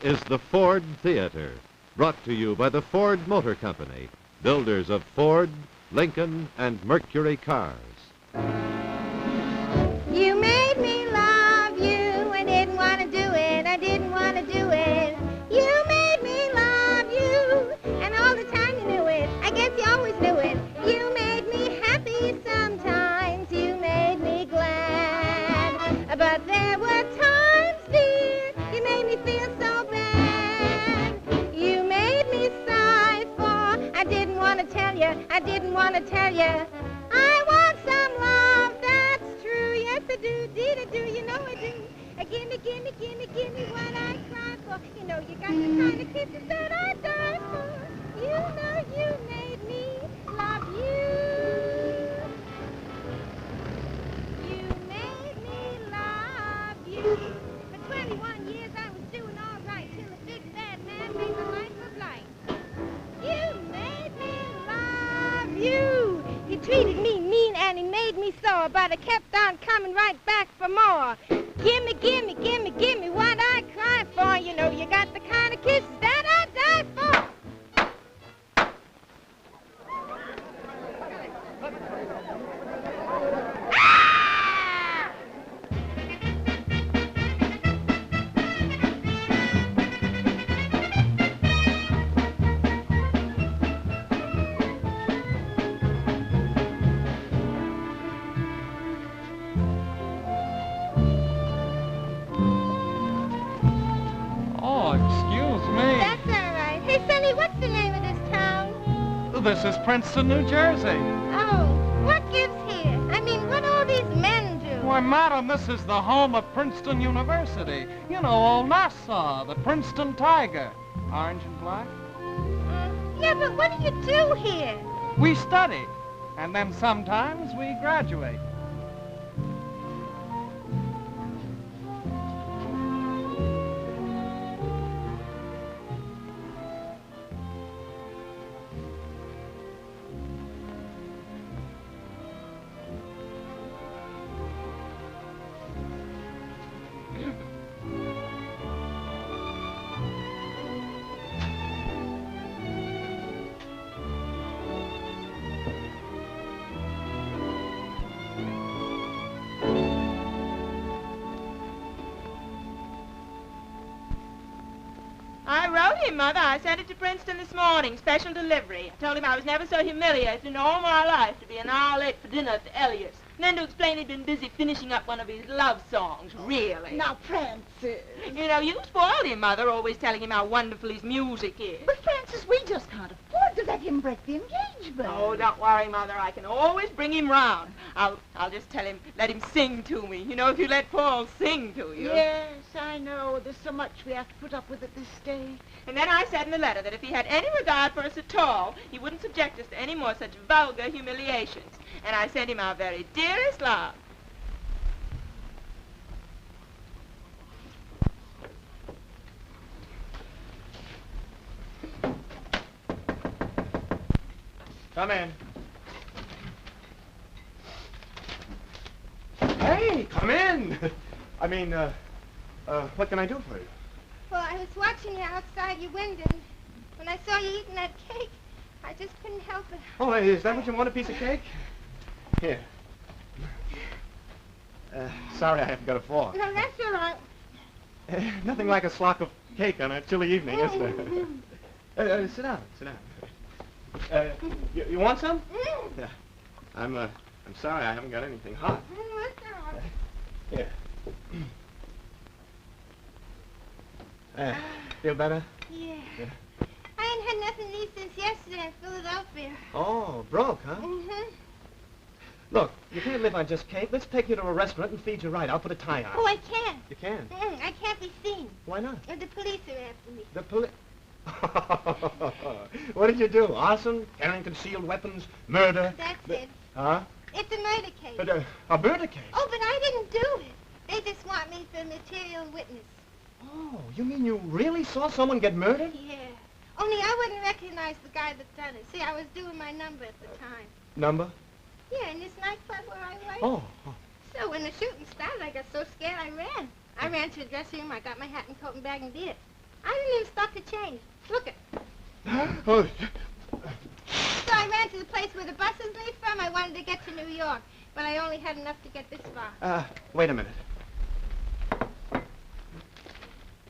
is the Ford Theater, brought to you by the Ford Motor Company, builders of Ford, Lincoln, and Mercury cars. You made me love you. I didn't want to do it. I didn't want to do it. You made me love you. And all the time you knew it. I guess you always knew it. You made me happy sometimes. You made me glad. But there were times, dear, you made me feel so bad. You made me sigh for I didn't want to tell you. I didn't want to tell you. I want some love, that's true. Yes, I do, indeed I do. You know I do. Gimme, gimme, gimme, gimme what I cry for. You know you got the kind of kisses that I die for. You know you made me love you. You made me love you. For 21 years I was doing all right till a big bad man made my life of light. You made me love you. He treated me mean and he made me sore, but I kept on coming right back for more. Gimme, gimme, gimme, gimme what I cry for. You know you got the kind of kisses that I die for. This is Princeton, New Jersey. Oh, what gives here? I mean, what all these men do? Why, madam, this is the home of Princeton University. You know, old Nassau, the Princeton Tiger. Orange and black. Yeah, but what do you do here? We study, and then sometimes we graduate. Mother, I sent it to Princeton this morning, special delivery. I told him I was never so humiliated in all my life to be an hour late for dinner at the Elliott's. And then to explain he'd been busy finishing up one of his love songs, really. Now, Francis. You know, you spoiled him, Mother, always telling him how wonderful his music is. But, Francis, we just can't afford to let him break the engagement. Oh, don't worry, Mother. I can always bring him round. I'll just tell him, let him sing to me. You know, if you let Paul sing to you. Yes, I know. There's so much we have to put up with at this stage. And then I said in the letter that if he had any regard for us at all, he wouldn't subject us to any more such vulgar humiliations. And I sent him our very dearest love. Come in. Hey, come in. I mean, what can I do for you? Well, I was watching you outside your window. When I saw you eating that cake, I just couldn't help it. Oh, is that what you want, a piece of cake? Here. Sorry I haven't got a fork. No, that's all right. Nothing like a slock of cake on a chilly evening, is there? Sit down, sit down. You want some? Yeah. I'm sorry I haven't got anything hot. That's all right. Here. Feel better? Yeah. I ain't had nothing to eat since yesterday in Philadelphia. Oh, broke, huh? Mm-hmm. Look, you can't live on just cake. Let's take you to a restaurant and feed you right. I'll put a tie on. Oh, I can't. You can? I can't be seen. Why not? The police are after me. The police? What did you do? Arson? Carrying concealed weapons? Murder? That's it. Huh? It's a murder case. But, a murder case? Oh, but I didn't do it. They just want me for material witness. Oh, you mean you really saw someone get murdered? Yeah. Only I wouldn't recognize the guy that done it. See, I was doing my number at the time. Number? Yeah, in this nightclub where I work. Oh. So when the shooting started, I got so scared I ran. I ran to the dressing room, I got my hat and coat and bag and did. I didn't even stop to change. Look it. Oh, So I ran to the place where the buses leave from. I wanted to get to New York, but I only had enough to get this far. wait a minute.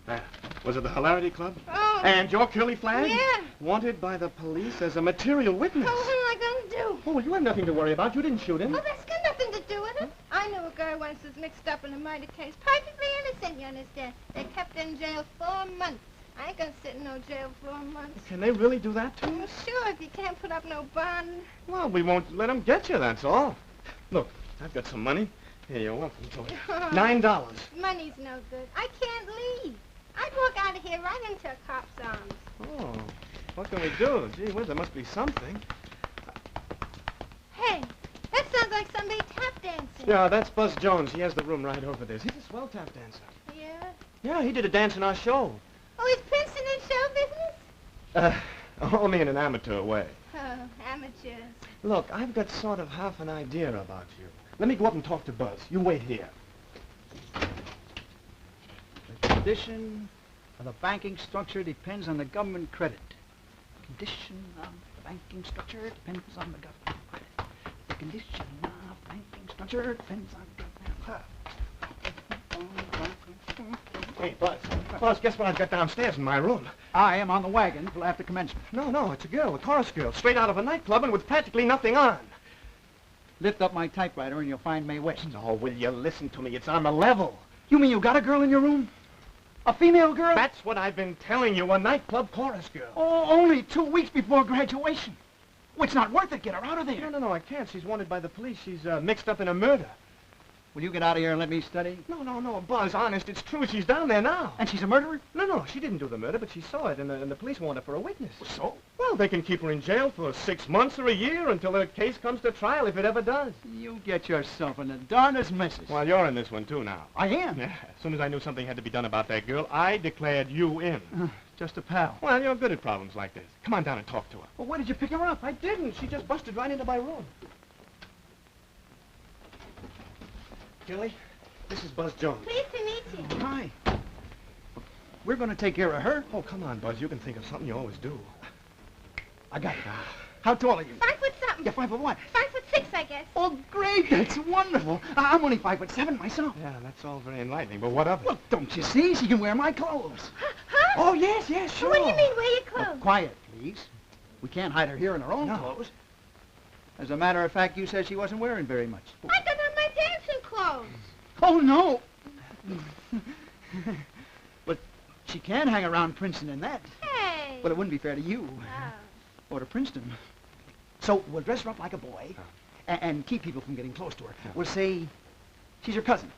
There. Was it the Hilarity Club? Oh. And your curly flag? Yeah. Wanted by the police as a material witness. Oh, what am I going to do? Oh, well, you have nothing to worry about. You didn't shoot him. Oh, that's got nothing to do with it. I knew a girl once was mixed up in a murder case. Perfectly innocent, you understand. They kept her in jail 4 months. I ain't gonna sit in no jail 4 months. Can they really do that to you? Well, sure, if you can't put up no bond. Well, we won't let them get you, that's all. Look, I've got some money. Here, you're welcome to it. $9. Money's no good. I can't leave. I'd walk out of here right into a cop's arms. Oh, what can we do? Gee whiz, there must be something. Hey, that sounds like somebody tap dancing. Yeah, that's Buzz Jones. He has the room right over there. He's a swell tap dancer. Yeah? Yeah, he did a dance in our show. Oh, is Princeton in show business? Only in an amateur way. Oh, amateurs. Look, I've got sort of half an idea about you. Let me go up and talk to Buzz. You wait here. The condition of the banking structure depends on the government credit. Condition of the banking structure depends on the government credit. The condition of banking structure depends on government credit. Hey, Buzz. Buzz, guess what I've got downstairs in my room? I am on the wagon till after commencement. No, it's a girl, a chorus girl, straight out of a nightclub and with practically nothing on. Lift up my typewriter and you'll find Mae West. No, will you listen to me? It's on the level. You mean you got a girl in your room? A female girl? That's what I've been telling you, a nightclub chorus girl. Oh, only 2 weeks before graduation. Well, it's not worth it. Get her out of there. No, I can't. She's wanted by the police. She's mixed up in a murder. Will you get out of here and let me study? No, Buzz, honest, it's true. She's down there now. And she's a murderer? No, she didn't do the murder, but she saw it, and the police want her for a witness. So? Well, they can keep her in jail for 6 months or a year until the case comes to trial, if it ever does. You get yourself in the darndest messes. Well, you're in this one, too, now. I am? Yeah, as soon as I knew something had to be done about that girl, I declared you in. Just a pal. Well, you're good at problems like this. Come on down and talk to her. Well, where did you pick her up? I didn't. She just busted right into my room. Gilly, this is Buzz Jones. Pleased to meet you. Hi. We're going to take care of her. Oh, come on, Buzz. You can think of something. You always do. I got it. How tall are you? 5 foot something. You're 5 foot what? 5'6", I guess. Oh, great. That's wonderful. I'm only 5'7" myself. Yeah, that's all very enlightening, but what of it? Well, don't you see? She can wear my clothes. Huh? Oh, yes, sure. What do you mean, wear your Oh, clothes? quiet, please. We can't hide her here in her own clothes. As a matter of fact, you said she wasn't wearing very much. I got on my dancing clothes. Oh, no. But she can hang around Princeton in that. Hey. But it wouldn't be fair to you. Oh. Or to Princeton. So we'll dress her up like a boy and keep people from getting close to her. We'll say she's your cousin.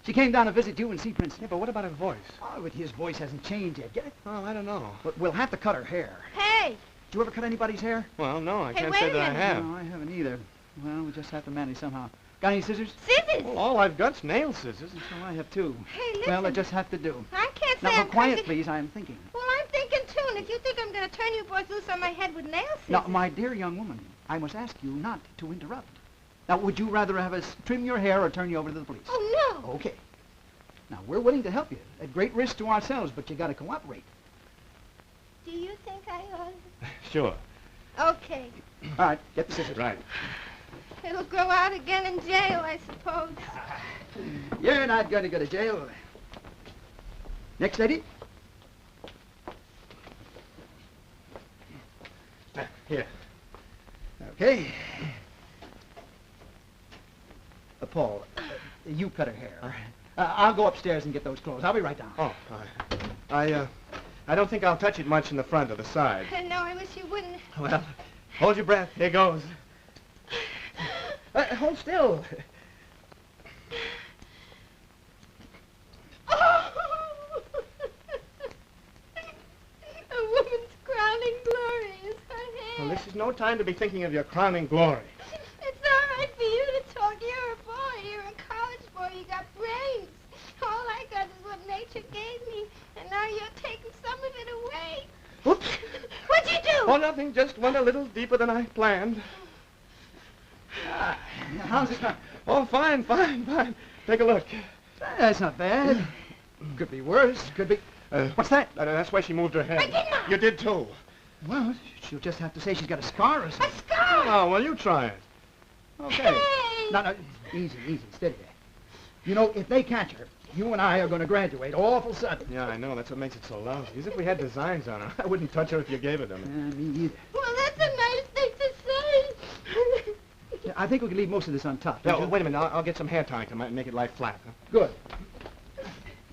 She came down to visit you and see Princeton. Yeah, but what about her voice? Oh, but his voice hasn't changed yet. Get it? Oh, I don't know. But we'll have to cut her hair. Hey. Did you ever cut anybody's hair? Well, no, I Hey, can't wait say a that I minute. have. No, I haven't either. Well, we just have to manage somehow. Got any scissors? Scissors. Well, all I've got's nail scissors. So I have two. Hey, listen. Well, they just have to do. I can't say Now, I'm be quiet, crazy. please. I'm thinking. Well, I'm thinking, too, and if you think I'm going to turn you boys loose on my head with nail scissors... Now, my dear young woman, I must ask you not to interrupt. Now, would you rather have us trim your hair or turn you over to the police? Oh, no. Okay. Now, we're willing to help you, at great risk to ourselves, but you got to cooperate. Do you think I ought Sure. to? Okay. All right, get the scissors. Right. It'll grow out again in jail, I suppose. You're not going to go to jail. Next lady. Here. Okay. Paul, you cut her hair. I'll go upstairs and get those clothes. I'll be right down. Oh, all right. I don't think I'll touch it much in the front or the side. No, I wish you wouldn't. Well, hold your breath. Here goes. Hold still. Oh! A woman's crowning glory is her hair. Well, this is no time to be thinking of your crowning glory. It's all right for you to talk. You're a boy. You're a college boy. You got brains. All I got is what nature gave me, and now you're taking some of it away. Oops. What'd you do? Oh, nothing. Just went a little deeper than I planned. How's it going? Oh, fine. Take a look. That's not bad. Could be worse. Could be... What's that? That's why she moved her head. I did not. You did, too. Well, she'll just have to say she's got a scar or A something. scar! Oh, well, you try it. Okay. Hey! No, easy, steady there. You know, if they catch her, you and I are going to graduate awful sudden. Yeah, I know. That's what makes it so lousy. As if we had designs on her. I wouldn't touch her if you gave it to me. Me either. Well, that's a nice thing to say. Yeah, I think we can leave most of this on top. No, don't you? wait a minute. I'll get some hair tie to make it lie flat. Huh? Good.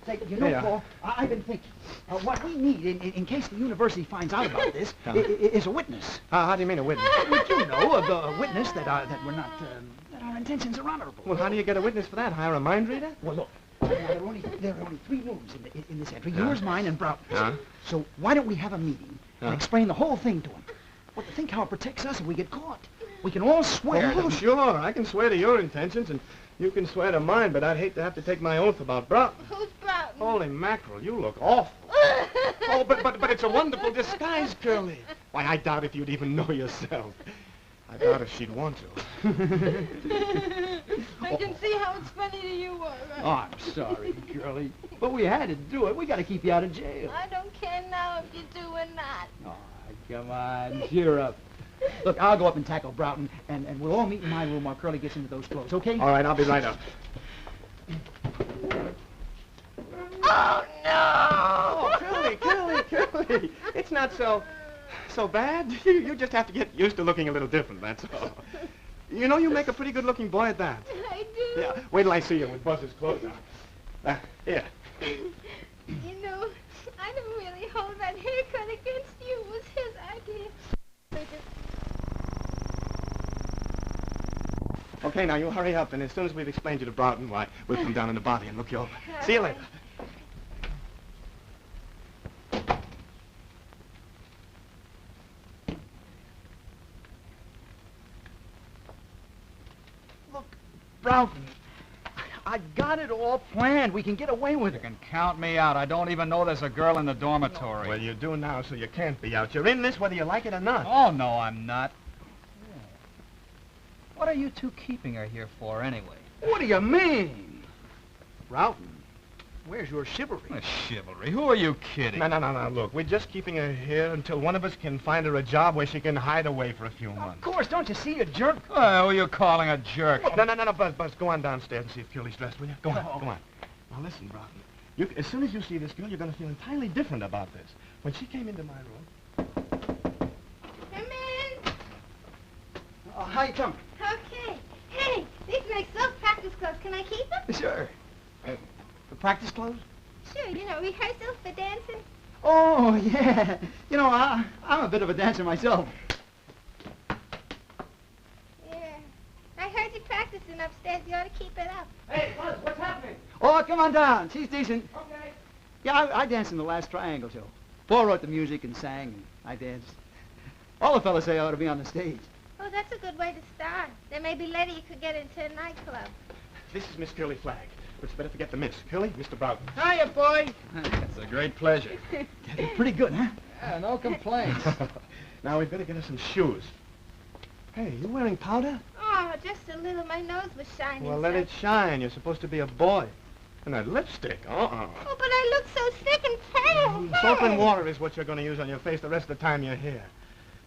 Say, you know, Yeah. Paul, I've been thinking. What we need, in case the university finds out about this, Yeah. is a witness. How do you mean a witness? Would you know of a witness that we're not, that our intentions are honorable? Well, how do you get a witness for that? Hire a mind reader? Well, look, there are only 3 rooms in this entry. Yours, mine, and Broughton's. Yeah. So why don't we have a meeting and Yeah. explain the whole thing to him? Well, think how it protects us if we get caught. We can all swear. Oh, that- sure. I can swear to your intentions, and you can swear to mine, but I'd hate to have to take my oath about Broughton. Who's Broughton? Holy mackerel, you look awful. Oh, but it's a wonderful disguise, Curly. Why, I doubt if you'd even know yourself. I doubt if she'd want to. I can see how it's funny to you, all right. Oh, I'm sorry, girlie. But we had to do it. We got to keep you out of jail. I don't care now if you do or not. Oh, come on, cheer up. Look, I'll go up and tackle Broughton, and we'll all meet in my room while Curly gets into those clothes, okay? All right, I'll be right up. Oh, no! Oh, Curly. It's not so bad. You just have to get used to looking a little different, that's all. You know, you make a pretty good-looking boy at that. I do. Yeah, wait till I see you with Buzz's clothes on. Here. You know, I didn't really hold that haircut against you. It was his idea. Okay, now you hurry up, and as soon as we've explained you to Broughton, why, we'll come down in the body and look you over. See you later. Look, Broughton, I got it all planned. We can get away with You it. can count me out. I don't even know there's a girl in the dormitory. Well, you do now, so you can't be out. You're in this whether you like it or not. Oh, no, I'm not. What are you two keeping her here for, anyway? What do you mean? Broughton, where's your chivalry? Chivalry? Who are you kidding? No. Look, we're just keeping her here until one of us can find her a job where she can hide away for a few Of months. course, don't you see, you jerk? Who are you calling a jerk? No, Buzz, go on downstairs and see if Curly's dressed, will you? Go on. Now, listen, Broughton. As soon as you see this girl, you're going to feel entirely different about this. When she came into my room... Come in. How you coming? Okay. Hey, these nice soft practice clothes. Can I keep them? Sure. The practice clothes? Sure, you know, rehearsal for dancing. Oh, yeah. You know, I'm a bit of a dancer myself. Yeah. I heard you practicing upstairs. You ought to keep it up. Hey, Buzz, what's happening? Oh, come on down. She's decent. Okay. Yeah, I danced in the last Triangle show. Paul wrote the music and sang, and I danced. All the fellas say I ought to be on the stage. Oh, that's a good way to start. Then maybe later you could get into a nightclub. This is Miss Curly Flagg. But it's better forget the miss. Curly, Mr. Broughton. Hiya, boy. It's a great pleasure. Pretty good, huh? Yeah, no complaints. Now, we'd better get her some shoes. Hey, you wearing powder? Oh, just a little. My nose was shining. Well, let so. it shine. You're supposed to be a boy. And that lipstick, Oh, but I look so sick and pale. Soap and water is what you're going to use on your face the rest of the time you're here.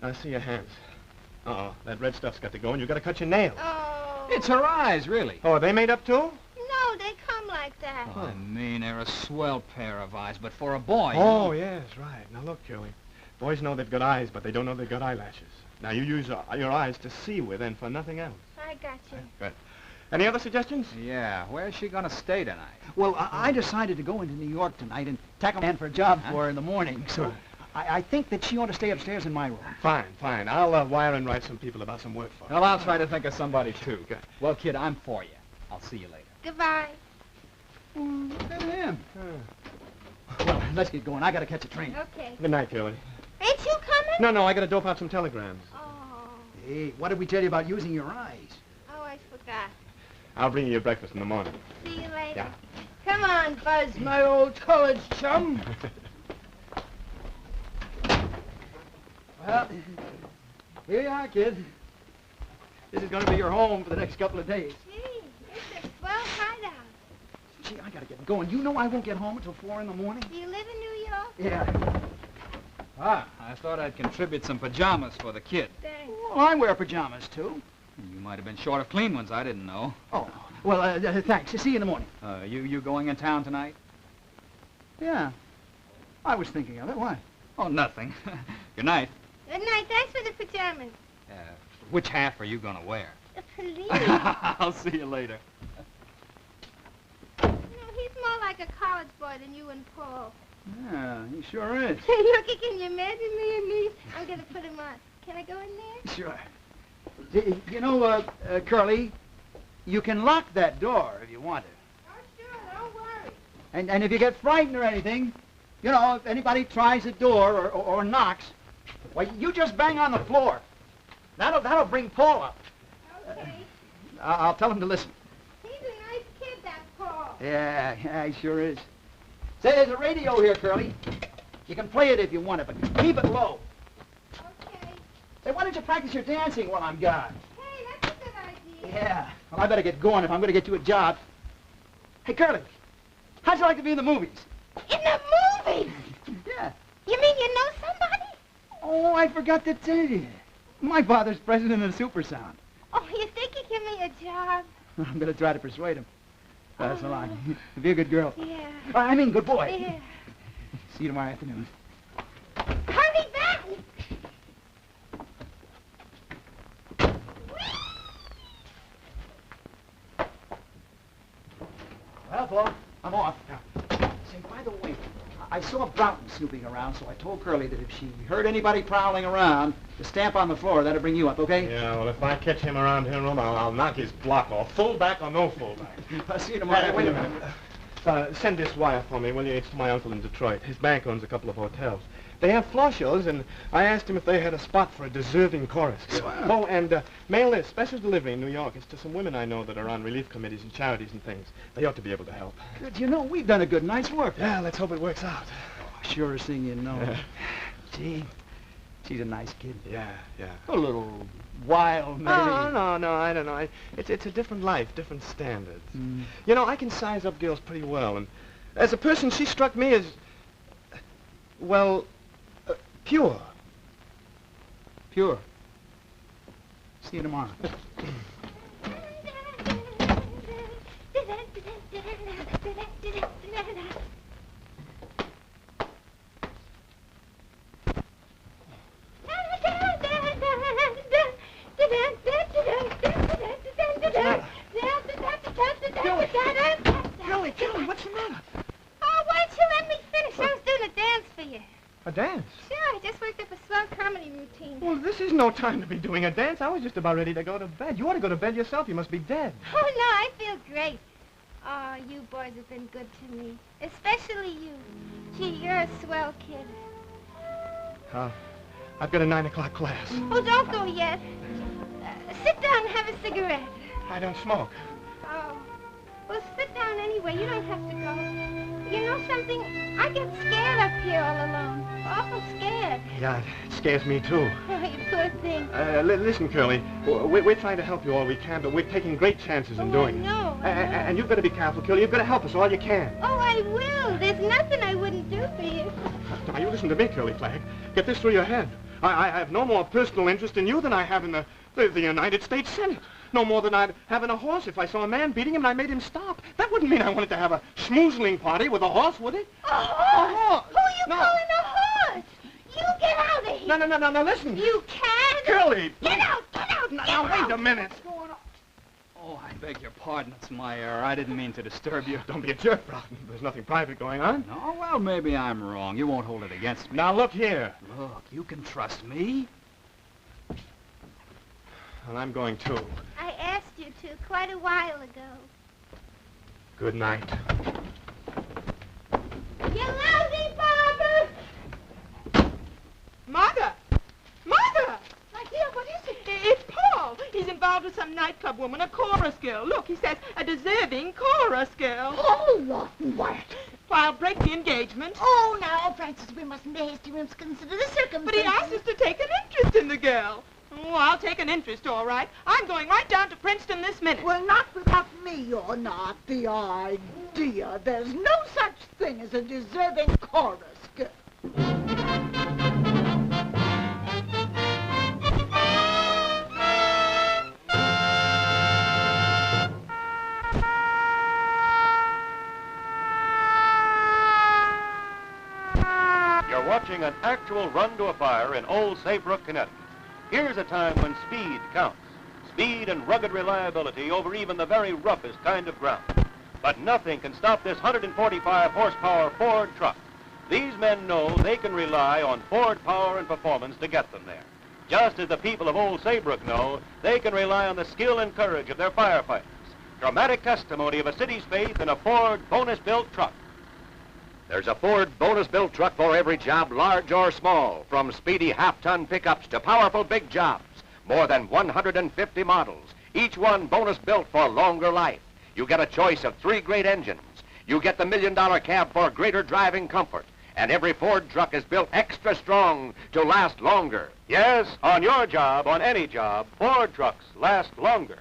Now, see your hands. Uh-oh, that red stuff's got to go, and you've got to cut your nails. Oh. It's her eyes, really. Oh, are they made up, too? No, they come like that. I mean, they're a swell pair of eyes, but for a boy... Oh, yes, right. Now, look, Curly. Boys know they've got eyes, but they don't know they've got eyelashes. Now, you use your eyes to see with and for nothing else. I got you. Good. Any other suggestions? Yeah, where's she gonna stay tonight? Well, I decided to go into New York tonight and tackle a man for a job for her in the morning, so I think that she ought to stay upstairs in my room. Fine. I'll wire and write some people about some work for her. Well, I'll try to think of somebody, too. Okay. Well, kid, I'm for you. I'll see you later. Goodbye. Look at him. Well, let's get going. I gotta catch a train. Okay. Good night, Curly. Ain't you coming? No, I got to dope out some telegrams. Oh. Hey, what did we tell you about using your eyes? Oh, I forgot. I'll bring you your breakfast in the morning. See you later. Yeah. Come on, Buzz, my old college chum. Well, here you are, kid. This is gonna be your home for the next couple of days. Gee, it's a swell hideout. Gee, I gotta get going. You know I won't get home until 4 in the morning. Do you live in New Yeah. Ah, I thought I'd contribute some pajamas for the kid. Thanks. Well, I wear pajamas, too. You might have been short of clean ones. I didn't know. Oh, well, thanks. See you in the morning. You going in town tonight? Yeah. I was thinking of it. Why? Oh, nothing. Good night. Good night. Thanks for the pajamas. Which half are you going to wear? The police. I'll see you later. No, he's more like a college boy than you and Paul. Yeah, he sure is. Look, can you imagine me and me? I'm going to put him on. Can I go in there? Sure. You know, Curly, you can lock that door if you want to. Oh, sure. Don't worry. And if you get frightened or anything, you know, if anybody tries the door or knocks, well, you just bang on the floor. That'll bring Paul up. Okay. I'll tell him to listen. He's a nice kid, that Paul. Yeah, he sure is. Say, there's a radio here, Curly. You can play it if you want it, but keep it low. Okay. Say, why don't you practice your dancing while I'm gone? Hey, that's a good idea. Yeah. Well, I better get going if I'm going to get you a job. Hey, Curly, how'd you like to be in the movies? In the movies? Yeah. You mean you know somebody? Oh, I forgot to tell you. My father's president of Super Sound. Oh, you think you give me a job? I'm going to try to persuade him. So long. Be a good girl. Yeah. I mean, good boy. Yeah. See you tomorrow afternoon. Hurry back! Well, Paul, I'm off. Now, say, by the way, I saw Broughton snooping around, so I told Curly that if she heard anybody prowling around, to stamp on the floor. That'll bring you up, okay? Yeah, well, if I catch him around here, I'll knock his block off. Fullback or no fullback. I'll see you tomorrow. Wait a minute. Send this wire for me, will you? It's to my uncle in Detroit. His bank owns a couple of hotels. They have floor shows, and I asked him if they had a spot for a deserving chorus. Oh, and mail this. Special delivery in New York. It's to some women I know that are on relief committees and charities and things. They ought to be able to help. Good. You know, we've done a good night's work. Yeah, let's hope it works out. Oh, surest thing you know. Gee, she's a nice kid. Yeah. A little wild, maybe. No, I don't know. It's a different life, different standards. You know, I can size up girls pretty well, and as a person, she struck me as, well, pure. Pure. See you tomorrow. Kelly, what's the matter? Oh, why don't you let me finish? I was doing a dance for you. A dance? Sure, I just worked up a slow comedy routine. Well, this is no time to be doing a dance. I was just about ready to go to bed. You ought to go to bed yourself. You must be dead. Oh, no, I feel great. Oh, you boys have been good to me. Especially you. Gee, you're a swell kid. I've got a 9 o'clock class. Oh, don't go yet. Sit down and have a cigarette. I don't smoke. Oh. Well, sit down anyway. You don't have to go. You know something? I get scared up here all alone. Awful scared. Yeah, it scares me, too. Oh, you poor thing. Listen, Curly, we're trying to help you all we can, but we're taking great chances in doing it. I know. And you've got to be careful, Curly. You've got to help us all you can. Oh, I will. There's nothing I wouldn't do for you. Now, you listen to me, Curly Flag. Get this through your head. I have no more personal interest in you than I have in the United States Senate. No more than I'd have in a horse if I saw a man beating him and I made him stop. That wouldn't mean I wanted to have a schmoozling party with a horse, would it? A horse? A horse. Who you calling a horse? You get out of here. No, listen. You can. Curly. Get out. Now, wait a minute. What's going on? Oh, I beg your pardon. It's my error. I didn't mean to disturb you. Don't be a jerk, Broughton. There's nothing private going on. Oh, well, maybe I'm wrong. You won't hold it against me. Now, look here. Look, you can trust me. Well, I'm going too. I asked you to quite a while ago. Good night. You lousy barber! Mother! My dear, what is it? It's Paul. He's involved with some nightclub woman, a chorus girl. Look, he says a deserving chorus girl. Oh, what? I'll break the engagement. Oh, now, Francis, we mustn't be hasty. We must consider the circumstances. But he asked us to take an interest in the girl. Oh, I'll take an interest, all right. I'm going right down to Princeton this minute. Well, not without me, you're not. The idea. There's no such thing as a deserving chorus girl. You're watching an actual run to a fire in Old Saybrook, Connecticut. Here's a time when speed counts. Speed and rugged reliability over even the very roughest kind of ground. But nothing can stop this 145 horsepower Ford truck. These men know they can rely on Ford power and performance to get them there. Just as the people of Old Saybrook know they can rely on the skill and courage of their firefighters. Dramatic testimony of a city's faith in a Ford bonus-built truck. There's a Ford bonus-built truck for every job, large or small, from speedy half-ton pickups to powerful big jobs. More than 150 models, each one bonus-built for longer life. You get a choice of 3 great engines. You get the $1 million cab for greater driving comfort. And every Ford truck is built extra strong to last longer. Yes, on your job, on any job, Ford trucks last longer.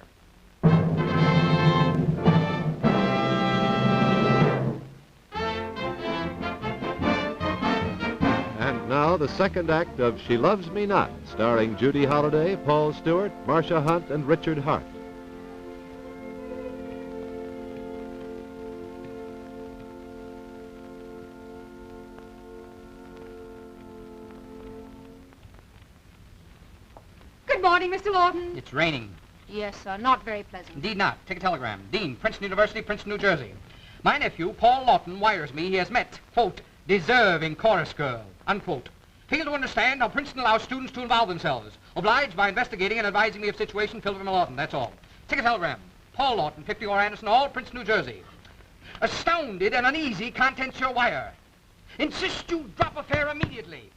And now the second act of She Loves Me Not, starring Judy Holliday, Paul Stewart, Marsha Hunt, and Richard Hart. Good morning, Mr. Lawton. It's raining. Yes, sir. Not very pleasant. Indeed not. Take a telegram. Dean, Princeton University, Princeton, New Jersey. My nephew, Paul Lawton, wires me he has met, quote, deserving chorus girl, unquote. Fail to understand how Princeton allows students to involve themselves. Obliged by investigating and advising me of situation filled with Lawton, that's all. Take a telegram. Paul Lawton, 54 Anderson Hall, Princeton, New Jersey. Astounded and uneasy, contents your wire. Insist you drop affair immediately.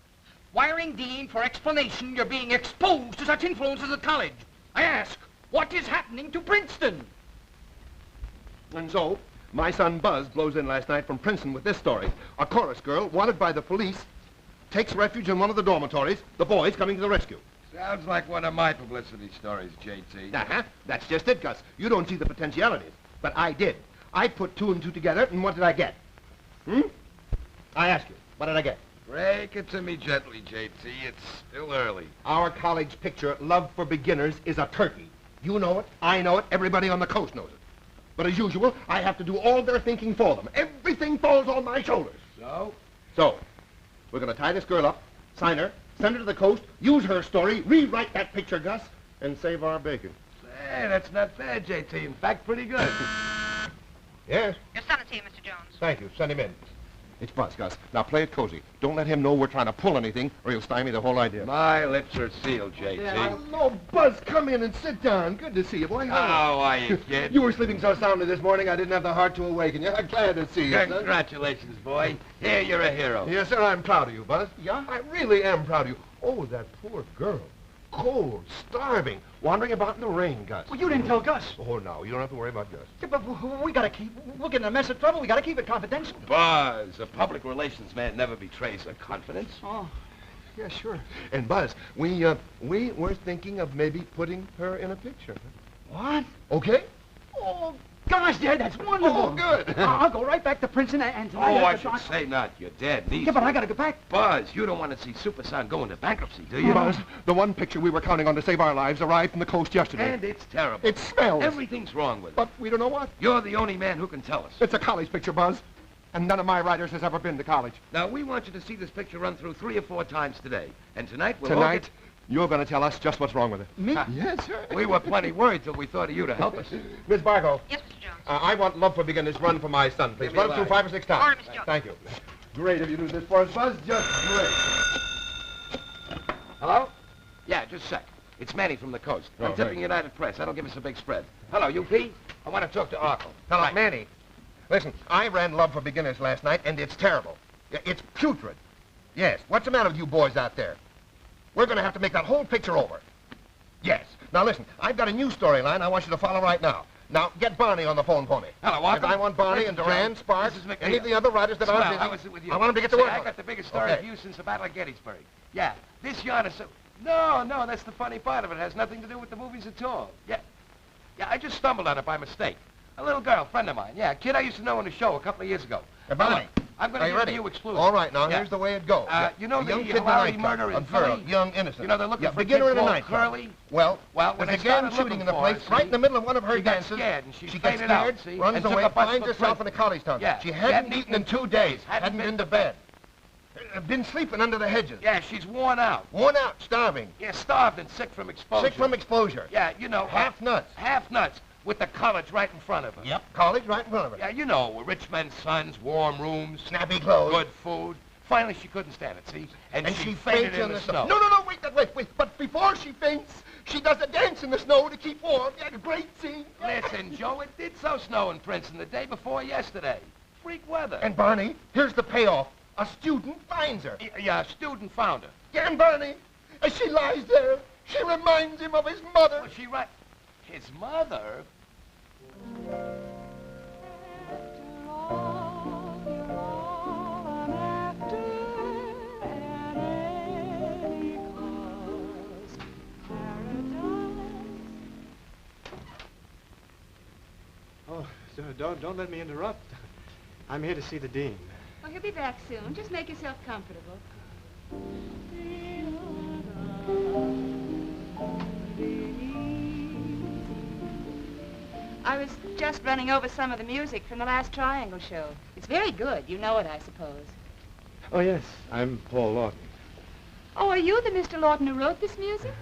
Wiring Dean for explanation you're being exposed to such influences at college. I ask, what is happening to Princeton? And so, my son Buzz blows in last night from Princeton with this story. A chorus girl, wanted by the police, takes refuge in one of the dormitories, the boys coming to the rescue. Sounds like one of my publicity stories, J.T. Uh-huh. That's just it, Gus. You don't see the potentialities. But I did. I put 2 and 2 together, and what did I get? I ask you, what did I get? Break it to me gently, J.T. It's still early. Our college picture, Love for Beginners, is a turkey. You know it, I know it, everybody on the coast knows it. But as usual, I have to do all their thinking for them. Everything falls on my shoulders. So, we're going to tie this girl up, sign her, send her to the coast, use her story, rewrite that picture, Gus, and save our bacon. Hey, that's not bad, J.T. In fact, pretty good. Yes? Your son is here, Mr. Jones. Thank you. Send him in. It's Buzz, Gus. Now play it cozy. Don't let him know we're trying to pull anything, or he'll stymie the whole idea. My lips are sealed, J.T. No, Buzz, come in and sit down. Good to see you, boy. How are you, kid? You were sleeping so soundly this morning, I didn't have the heart to awaken you. I'm glad to see you, son. Congratulations, boy. Here, you're a hero. Yes, sir, I'm proud of you, Buzz. Yeah? I really am proud of you. Oh, that poor girl. Cold, starving, wandering about in the rain, Gus. Well, you didn't tell Gus. Oh, no, you don't have to worry about Gus. Yeah, but we gotta keep... We'll get in a mess of trouble. We gotta keep it confidential. Buzz, a public relations man never betrays a confidence. Oh, yeah, sure. And, Buzz, we were thinking of maybe putting her in a picture. What? Okay? Oh, gosh, Dad, that's wonderful. Oh, good. I'll go right back to Princeton and tonight... Oh, I should say not. You're dead. Yeah, but I gotta go back. Buzz, you don't want to see Super Son go into bankruptcy, do you? Buzz, the one picture we were counting on to save our lives arrived from the coast yesterday. And it's terrible. It smells. Everything's wrong with it. But we don't know what. You're the only man who can tell us. It's a college picture, Buzz. And none of my writers has ever been to college. Now, we want you to see this picture run through 3 or 4 times today. And tonight we'll Tonight, you're going to tell us just what's wrong with it. Me? Yes, sir. We were plenty worried till we thought of you to help us. Miss Bargo. Yes, Mr. Jones. I want Love for Beginners run for my son, please. Give me Run it through a 5 or 6 times. All right, Mr. Jones. Thank you. Great if you do this for us, Buzz. Just great. Hello? Yeah, just a sec. It's Manny from the coast. I'm tipping United Press. That'll give us a big spread. Hello, UP? I want to talk to Arkle. Hello, Right. Manny. Listen, I ran Love for Beginners last night, and it's terrible. It's putrid. Yes. What's the matter with you boys out there? We're going to have to make that whole picture over. Yes. Now, listen, I've got a new storyline I want you to follow right now. Now, get Barney on the phone for me. Hello, Arkle. I want Barney and Duran, Sparks, This is McDevitt. any of the other writers that Swell, aren't busy. how is it with you? I want them to get to Say, work. I got the biggest story Okay. for you since the Battle of Gettysburg. Yeah, this yarn is so... No, that's the funny part of it. It has nothing to do with the movies at all. Yeah, I just stumbled on it by mistake. A little girl, friend of mine. Yeah, a kid I used to know in a show a couple of years ago. Barney. I'm going Are to you give ready? it to you exclusive. All right, now, Yeah. here's the way it goes. You know a the young kid in a Hilarity nightclub, murder in a girl, Philly? young, innocent. You know, they're looking for a beginner kid in a called nightclub. Curly. Well, Well, when there's they a gang started shooting in the looking place for her, right in the middle of one of her she got dances. scared, and she gets faded out, scared, see, runs and took away, a bus finds for herself in a prison. college town. Yeah, She hadn't eaten in 2 days, hadn't been to bed. Been sleeping under the hedges. Yeah, she's worn out. Worn out, starving. Yeah, starved and sick from exposure. Sick from exposure. Yeah, you know. Half nuts. Half nuts, with the college right in front of her. Yep. College right in front of her. Yeah, you know, rich men's sons, warm rooms, Snappy clothes. good food. Finally, she couldn't stand it, see? And she faints fainted in the snow. No, wait. But before she faints, she does a dance in the snow to keep warm. Yeah, a great scene. Listen, Joe, it did so snow in Princeton the day before yesterday. Freak weather. And Barney, here's the payoff. A student finds her. Yeah, a student found her. Yeah, and Barney, as she lies there, she reminds him of his mother. Was she right? His mother? Oh, sir, don't let me interrupt. I'm here to see the dean. Well, he'll be back soon. Just make yourself comfortable. I was just running over some of the music from the last Triangle show. It's very good. You know it, I suppose. Oh, yes, I'm Paul Lawton. Oh, are you the Mr. Lawton who wrote this music?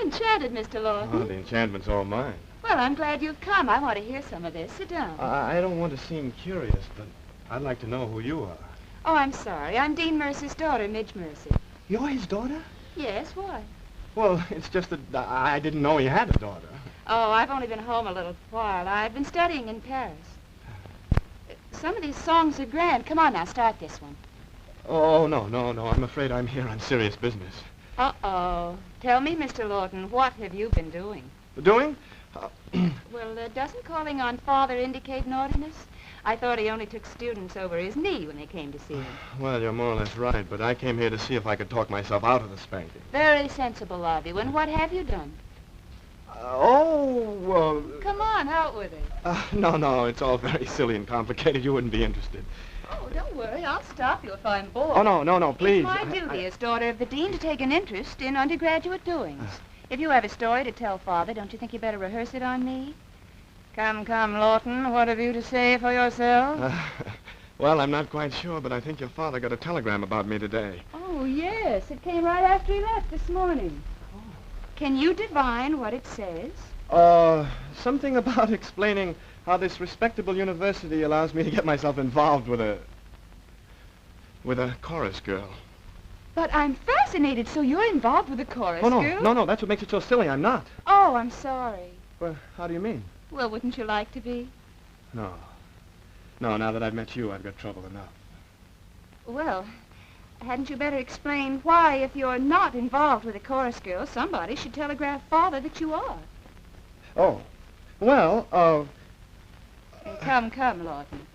Enchanted, Mr. Lawton. Oh, the enchantment's all mine. Well, I'm glad you've come. I want to hear some of this. Sit down. I don't want to seem curious, but I'd like to know who you are. Oh, I'm sorry. I'm Dean Mercer's daughter, Midge Mercer. You're his daughter? Yes, why? Well, it's just that I didn't know he had a daughter. Oh, I've only been home a little while. I've been studying in Paris. Some of these songs are grand. Come on now, start this one. Oh, no. I'm afraid I'm here on serious business. Uh-oh. Tell me, Mr. Lawton, what have you been doing? Doing? Well, doesn't calling on Father indicate naughtiness? I thought he only took students over his knee when they came to see him. Well, you're more or less right, but I came here to see if I could talk myself out of the spanking. Very sensible of you. And what have you done? Come on, out with it. No, it's all very silly and complicated. You wouldn't be interested. Oh, don't worry. I'll stop you if I'm bored. Oh, no, please. It's my duty as daughter of the dean to take an interest in undergraduate doings. If you have a story to tell Father, don't you think you better rehearse it on me? Come, Lawton. What have you to say for yourself? Well, I'm not quite sure, but I think your father got a telegram about me today. Oh, yes. It came right after he left this morning. Oh. Can you divine what it says? Something about explaining how this respectable university allows me to get myself involved with a chorus girl. But I'm fascinated. So you're involved with a chorus girl? No, that's what makes it so silly. I'm not. Oh, I'm sorry. Well, how do you mean? Well, wouldn't you like to be? No, now that I've met you, I've got trouble enough. Well, hadn't you better explain why, if you're not involved with a chorus girl, somebody should telegraph Father that you are? Oh, well, Come, Lawton.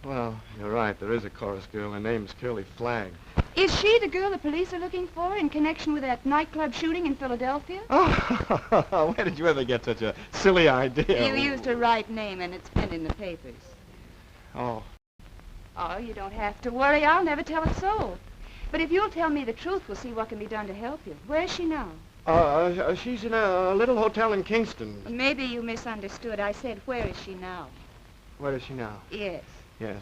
Well, you're right. There is a chorus girl. Her name's Curly Flag. Is she the girl the police are looking for in connection with that nightclub shooting in Philadelphia? Oh, where did you ever get such a silly idea? You used her right name, and it's been in the papers. Oh. Oh, you don't have to worry. I'll never tell it so. But if you'll tell me the truth, we'll see what can be done to help you. Where is she now? She's in a little hotel in Kingston. Maybe you misunderstood. I said, where is she now? Where is she now? Yes. Yes.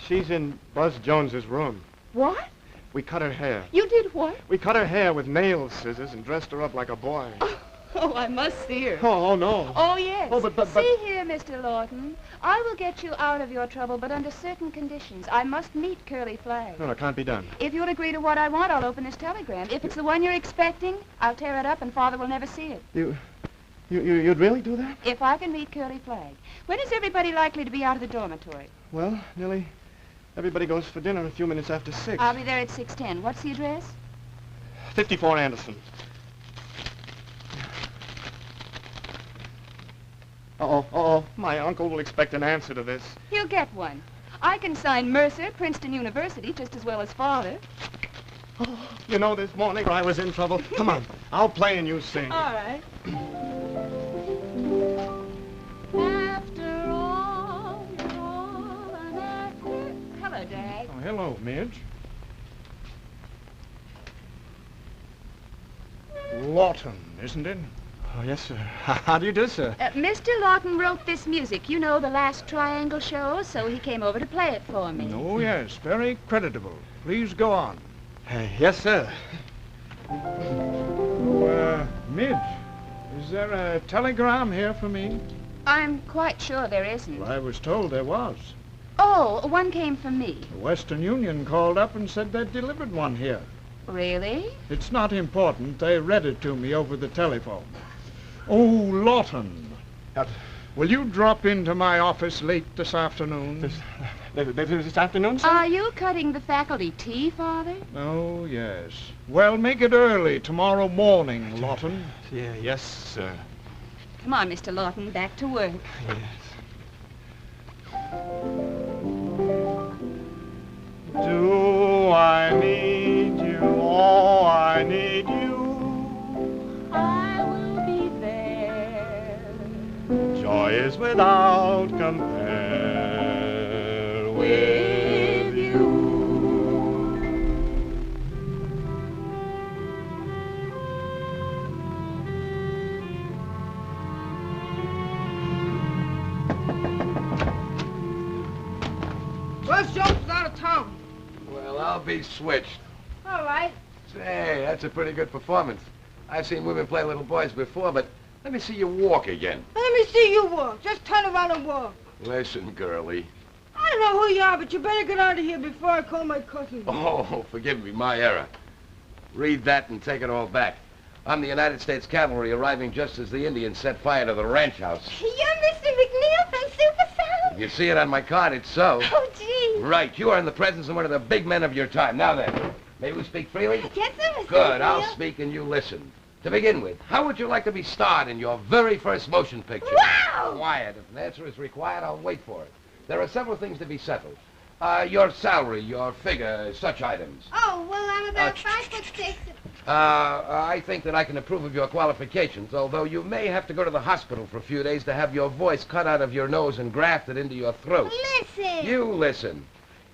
She's in Buzz Jones's room. What? We cut her hair. You did what? We cut her hair with nail scissors and dressed her up like a boy. Oh, I must see her. Oh, no. Oh, yes. Oh, but... See here, Mr. Lawton. I will get you out of your trouble, but under certain conditions. I must meet Curly Flag. No, it can't be done. If you'll agree to what I want, I'll open this telegram. If it's the one you're expecting, I'll tear it up and Father will never see it. You'd really do that? If I can meet Curly Flag. When is everybody likely to be out of the dormitory? Well, nearly everybody goes for dinner a few minutes after 6. I'll be there at 6:10. What's the address? 54 Anderson. Uh-oh. My uncle will expect an answer to this. He'll get one. I can sign Mercer, Princeton University, just as well as Father. Oh, you know, this morning I was in trouble. Come on, I'll play and you sing. All right. After all, you're all I'm after. hello, Midge. Lawton, isn't it? Oh, yes, sir. How do you do, sir? Mr. Lawton wrote this music. You know, the last Triangle show, so he came over to play it for me. Oh, yes, very creditable. Please go on. Yes, sir. Midge, is there a telegram here for me? I'm quite sure there isn't. Well, I was told there was. Oh, one came from me. The Western Union called up and said they'd delivered one here. Really? It's not important. They read it to me over the telephone. Oh, Lawton. Will you drop into my office late this afternoon? This afternoon, sir? Are you cutting the faculty tea, Father? Oh, yes. Well, make it early tomorrow morning, Lawton. Yeah, yes, sir. Come on, Mr. Lawton, back to work. Yes. Do I need you? Oh, I need you. I will be there. Joy is without compare with you. Where's Jones out of town? Well, I'll be switched. All right. Say, that's a pretty good performance. I've seen women play little boys before, but let me see you walk again. Let me see you walk. Just turn around and walk. Listen, girlie. I don't know who you are, but you better get out of here before I call my cousin. Oh, forgive me, my error. Read that and take it all back. I'm the United States Cavalry arriving just as the Indians set fire to the ranch house. You're Mr. McNeil from Super Sound? You see it on my card, it's so. Oh, gee. Right, you are in the presence of one of the big men of your time. Now then, may we speak freely? Yes, sir, Mr. Good, McNeil. I'll speak and you listen. To begin with, how would you like to be starred in your very first motion picture? Wow! Quiet. If an answer is required, I'll wait for it. There are several things to be settled. Your salary, your figure, such items. Oh, well, I'm about 5'6". I think that I can approve of your qualifications, although you may have to go to the hospital for a few days to have your voice cut out of your nose and grafted into your throat. Listen. You listen.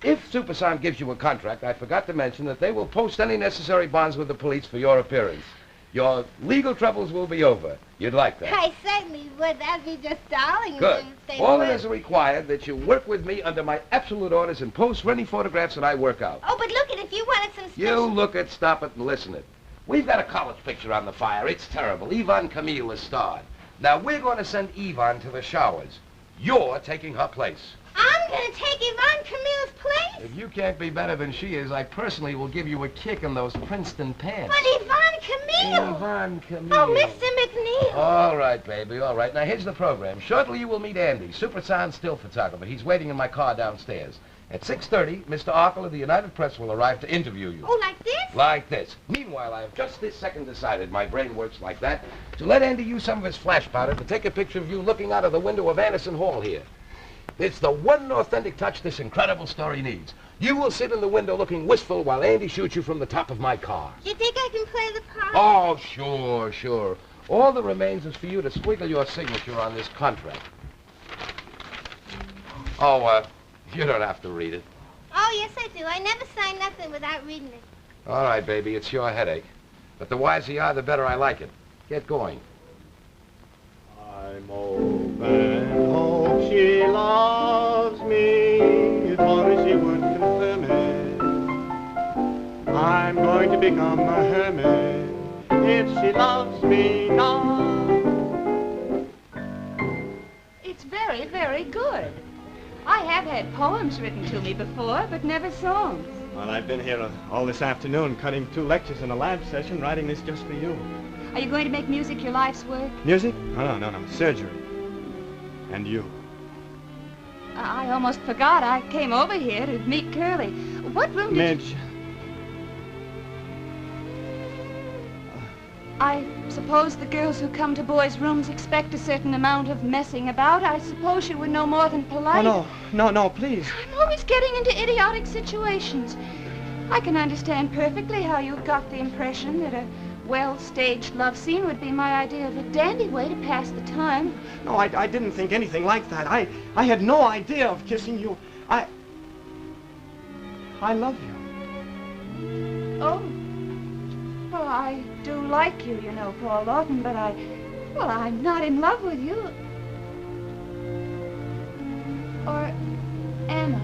If Supersound gives you a contract, I forgot to mention that they will post any necessary bonds with the police for your appearance. Your legal troubles will be over. You'd like that. I certainly would. That'd be just darling. Good. Say All the that word. is required that you work with me under my absolute orders and pose for any photographs that I work out. Oh, but look, if you wanted some You special... look it, stop it, and listen it. We've got a college picture on the fire. It's terrible. Yvonne Camille is starred. Now, we're going to send Yvonne to the showers. You're taking her place. I'm going to take Yvonne Camille's place? If you can't be better than she is, I personally will give you a kick in those Princeton pants. But Yvonne Camille! Yvonne Camille. Oh, Mr. McNeil. All right, baby, all right. Now, here's the program. Shortly, you will meet Andy, Supersound still photographer. He's waiting in my car downstairs. At 6:30, Mr. Arkell of the United Press will arrive to interview you. Oh, like this? Like this. Meanwhile, I have just this second decided, my brain works like that, to let Andy use some of his flash powder to take a picture of you looking out of the window of Anderson Hall here. It's the one authentic touch this incredible story needs. You will sit in the window looking wistful while Andy shoots you from the top of my car. Do you think I can play the part? Oh, sure, sure. All that remains is for you to squiggle your signature on this contract. Oh, you don't have to read it. Oh, yes, I do. I never sign nothing without reading it. All right, baby, it's your headache. But the wiser you are, the better I like it. Get going. I'm open, hope she loves me, if only she would confirm it. I'm going to become a hermit, if she loves me not. It's very, very good. I have had poems written to me before, but never songs. Well, I've been here all this afternoon, cutting 2 lectures in a lab session, writing this just for you. Are you going to make music your life's work? Music? No, surgery. And you. I almost forgot. I came over here to meet Curly. What room did Midge. you... I suppose the girls who come to boys' rooms expect a certain amount of messing about. I suppose you were no more than polite. Oh, no, please. I'm always getting into idiotic situations. I can understand perfectly how you've got the impression that a well-staged love scene would be my idea of a dandy way to pass the time. No, I didn't think anything like that. I had no idea of kissing you. I love you. Oh. Well, I do like you, you know, Paul Lawton, but well, I'm not in love with you. Or am I?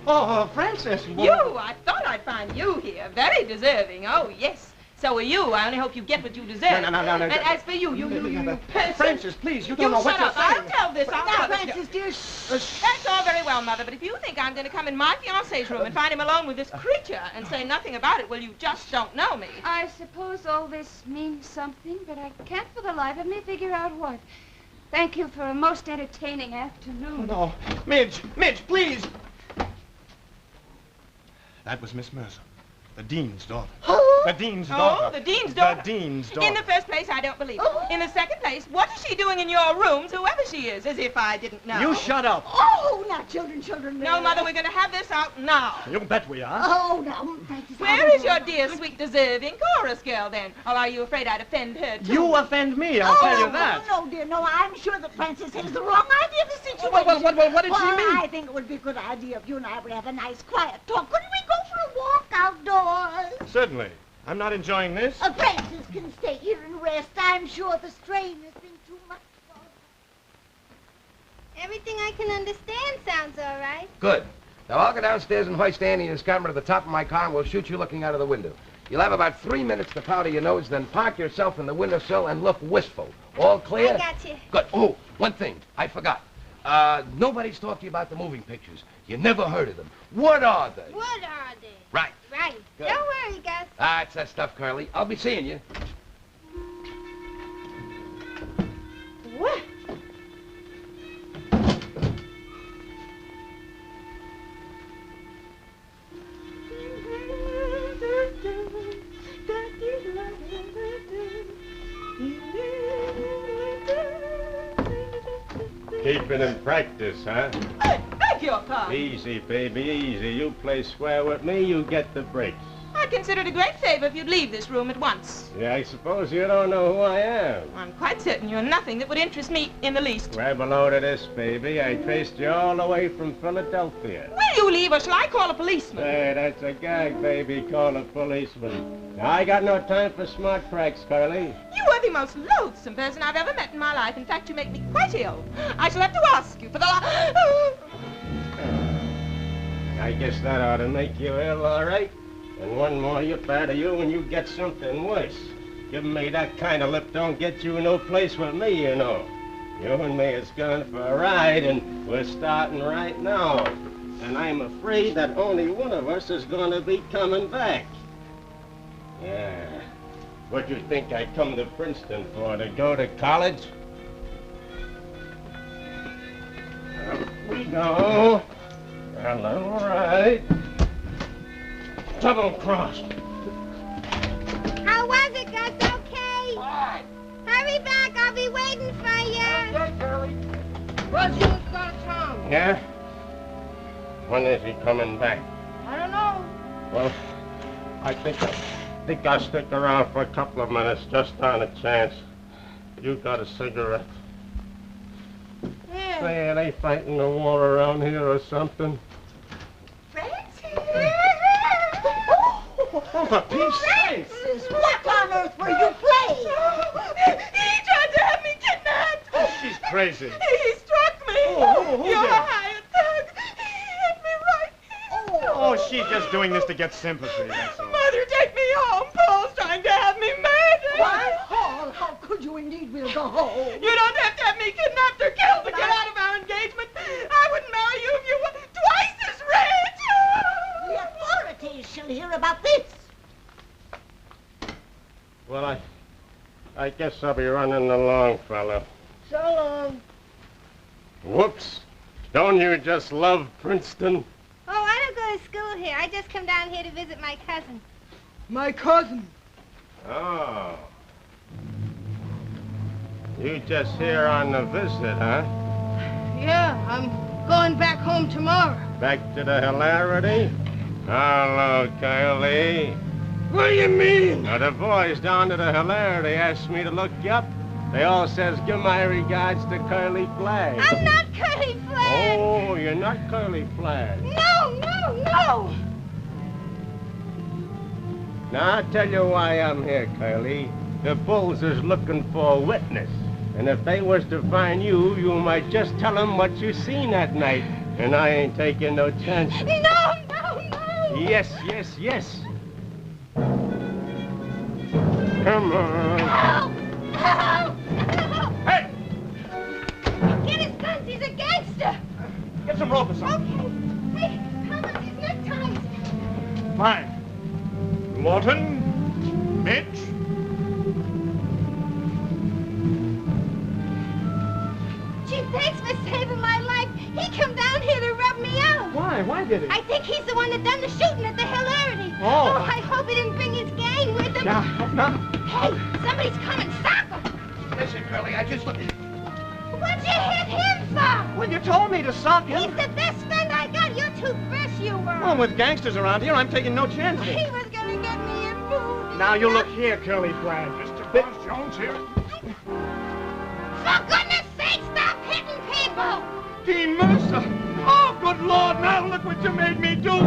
Oh, Francis. You? I thought I'd find you here. Very deserving. Oh, yes. So are you. I only hope you get what you deserve. No. And as for you person... Francis, please, you don't know what you're shut up. saying. I'll tell this. Now, Francis, dear, That's all very well, Mother, but if you think I'm going to come in my fiancé's room and find him alone with this creature and say nothing about it, well, you just don't know me. I suppose all this means something, but I can't for the life of me figure out what. Thank you for a most entertaining afternoon. No. Midge, please. That was Miss Mercer, the dean's daughter. The dean's daughter. Oh, the dean's daughter. The dean's daughter. In the first place, I don't believe it. In the second place, what is she doing in your rooms, whoever she is, as if I didn't know? You shut up. Oh, now, children. No, Mother, we're going to have this out now. You bet we are. Oh, now, Francis. Where is your dear, sweet, deserving chorus girl, then? Or are you afraid I'd offend her, too? You offend me, I'll tell you that. No, dear, no. I'm sure that Francis has the wrong idea of the situation. Well, what did she mean? I think it would be a good idea if you and I would have a nice, quiet talk. Couldn't we go for a walk outdoors? Certainly. I'm not enjoying this. Francis can stay here and rest. I'm sure the strain has been too much for him. Everything I can understand sounds all right. Good. Now I'll go downstairs and hoist Andy and his camera to the top of my car, and we'll shoot you looking out of the window. You'll have about 3 minutes to powder your nose, then park yourself in the windowsill and look wistful. All clear? I got you. Good. Oh, one thing. I forgot. Nobody's talked to you about the moving pictures. You never heard of them. What are they? What are they? Right. Right. Good. Don't worry, Gus. It's that stuff, Carly. I'll be seeing you. What? Keeping in practice, huh? Beg your pardon. Easy, baby, easy. You play square with me, you get the breaks. I'd consider it a great favor if you'd leave this room at once. Yeah, I suppose you don't know who I am. I'm quite certain you're nothing that would interest me in the least. Grab a load of this, baby. I traced you all the way from Philadelphia. Will you leave or shall I call a policeman? Hey, that's a gag, baby. Call a policeman. Now, I got no time for smart cracks, Carly. You are the most loathsome person I've ever met in my life. In fact, you make me quite ill. I shall have to ask you for the I guess that ought to make you ill, all right? And one more yip out of you and you get something worse. Giving me that kind of lip don't get you no place with me, you know. You and me is going for a ride, and we're starting right now. And I'm afraid that only one of us is going to be coming back. Yeah. What you think I come to Princeton for, to go to college? Up we go. A little right. Double cross. How was it, Gus? Okay? Fine. Hurry back. I'll be waiting for you. Okay, Carly. What's yours got Tom? Yeah? When is he coming back? I don't know. Well, I think I'll stick around for a couple of minutes, just on a chance. You got a cigarette? Yeah. Say, are they fighting the war around here or something? Oh, for peace sake! Francis, what on earth were you playing? He tried to have me kidnapped. Oh, she's crazy. He struck me. Who You're did? a hired thug. He hit me right here. Oh, she's just doing this to get sympathy, that's all. Mother, take me home. Paul's trying to have me murdered. Why, Paul, how could you indeed? We'll go home. You don't have to have me kidnapped or killed to get out of our engagement. I wouldn't marry you if you were twice as rich. The authorities shall hear about this. Well, I guess I'll be running along, fella. So long. Whoops. Don't you just love Princeton? Oh, I don't go to school here. I just come down here to visit my cousin. My cousin. Oh. You just here on the visit, huh? Yeah, I'm going back home tomorrow. Back to the hilarity? Hello, Kylie. What do you mean? Now, the boys down to the hilarity asked me to look you up. They all says, give my regards to Curly Flag. I'm not Curly Flag. Oh, you're not Curly Flag. No, no, no. Now, I'll tell you why I'm here, Curly. The bulls is looking for a witness. And if they was to find you, you might just tell them what you seen that night. And I ain't taking no chances. No, no, no. Yes, yes, yes. Come on. No, no, no. Hey! Get his guns. He's a gangster. Get some rope or something. Okay. Hey, how about these neckties? Fine. Lawton, Mitch. Gee, thanks for saving my life. He come down here to rub me out. Why? Why did he? I think he's the one that done the shooting at the hilarity. Oh. I hope he didn't bring his gang with him. No. Hey, somebody's coming. Stop him. Listen, Curly, I just looked. What'd you hit him for? Well, you told me to sock He's him. the best friend I got. You're too fresh, you were. Well, with gangsters around here, I'm taking no chances. He was gonna get me in food. Now, you look here, Curly Flag. Mr. Boss Jones here. For goodness sake, stop hitting people. Dean Mercer. Oh, good Lord, now look what you made me do.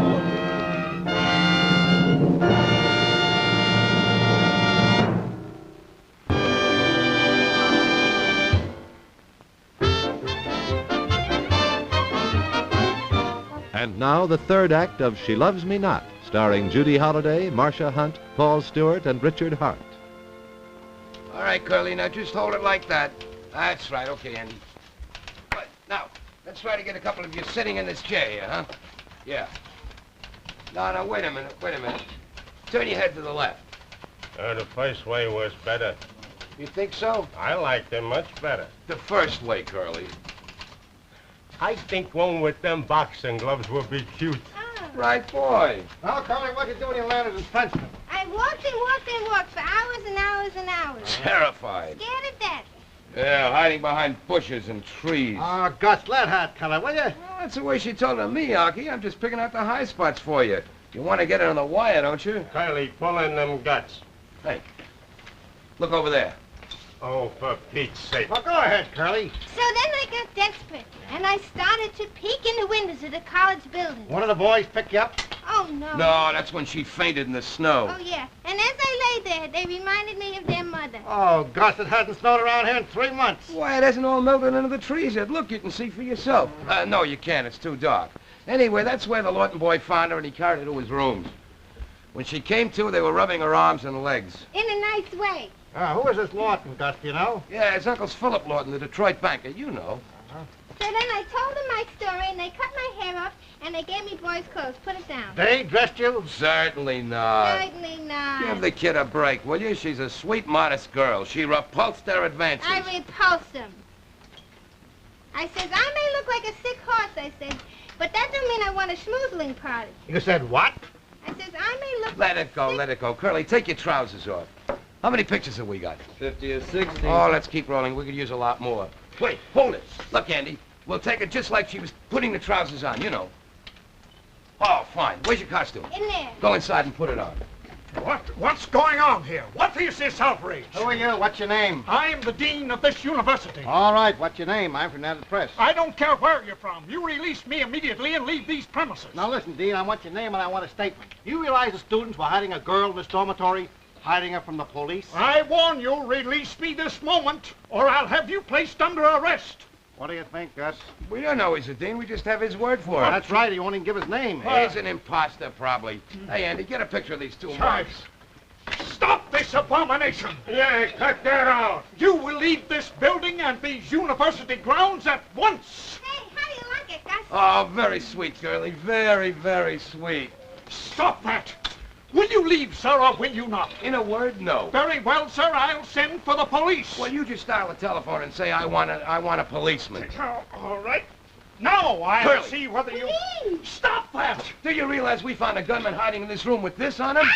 And now the third act of She Loves Me Not, starring Judy Holliday, Marsha Hunt, Paul Stewart, and Richard Hart. All right, Curly, now just hold it like that. That's right. Okay, Andy. But now, let's try to get a couple of you sitting in this chair here, huh? Yeah. No, wait a minute. Turn your head to the left. The first way was better. You think so? I liked it much better. The first way, Curly. I think one with them boxing gloves would be cute. Right, boy. Now, Curly, what you doing when you landed in Princeton? I walked for hours and hours and hours. Terrified. Scared of death. Yeah, hiding behind bushes and trees. Oh, Gus, let her tell it, will you? Well, that's the way she told it to me, Arky. I'm just picking out the high spots for you. You want to get it on the wire, don't you? Curly, pull in them guts. Hey, look over there. Oh, for Pete's sake. Well, go ahead, Curly. So then I got desperate, and I started to peek in the windows of the college building. One of the boys pick you up? Oh, no. No, that's when she fainted in the snow. Oh, yeah. And as I lay there, they reminded me of their mother. Oh, Gus, it hasn't snowed around here in 3 months. Why, it hasn't all melted into the trees yet. Look, you can see for yourself. No, you can't. It's too dark. Anyway, that's where the Lawton boy found her, and he carried her to his rooms. When she came to, they were rubbing her arms and legs. In a nice way. Who is this Lawton, Gus, do you know? Yeah, his uncle's Philip Lawton, the Detroit banker. You know. So then I told them my story, and they cut my hair off, and they gave me boys' clothes. Put it down. They dressed you? Certainly not. Certainly not. Give the kid a break, will you? She's a sweet, modest girl. She repulsed their advances. I repulsed them. I says, I may look like a sick horse, I says, but that don't mean I want a schmoozling party. You said what? I says, I may look Let it go. Curly, take your trousers off. How many pictures have we got? 50 or 60. Oh, let's keep rolling. We could use a lot more. Wait, hold it. Look, Andy, we'll take it just like she was putting the trousers on, you know. Oh, fine. Where's your costume? in there. Go inside and put it on. What's going on here? What is this outrage? Who are you? What's your name? I'm the dean of this university. All right, what's your name? I'm from the Press. I don't care where you're from. You release me immediately and leave these premises. Now listen, Dean, I want your name and I want a statement. You realize the students were hiding a girl in this dormitory, hiding her from the police? I warn you, release me this moment, or I'll have you placed under arrest. What do you think, Gus? We don't know he's a dean. We just have his word for it. That's right. He won't even give his name. He's an imposter, probably. Hey, Andy, get a picture of these two marks. Stop this abomination! Yeah, cut that out. You will leave this building and these university grounds at once. Hey, how do you like it, Gus? Oh, very sweet, girlie. Very, very sweet. Stop that! Will you leave, sir, or will you not? In a word, no. Very well, sir. I'll send for the police. Well, you just dial the telephone and say, I want a policeman. All right. Now I'll Curly. see whether you... Please. Stop that! Do you realize we found a gunman hiding in this room with this on him?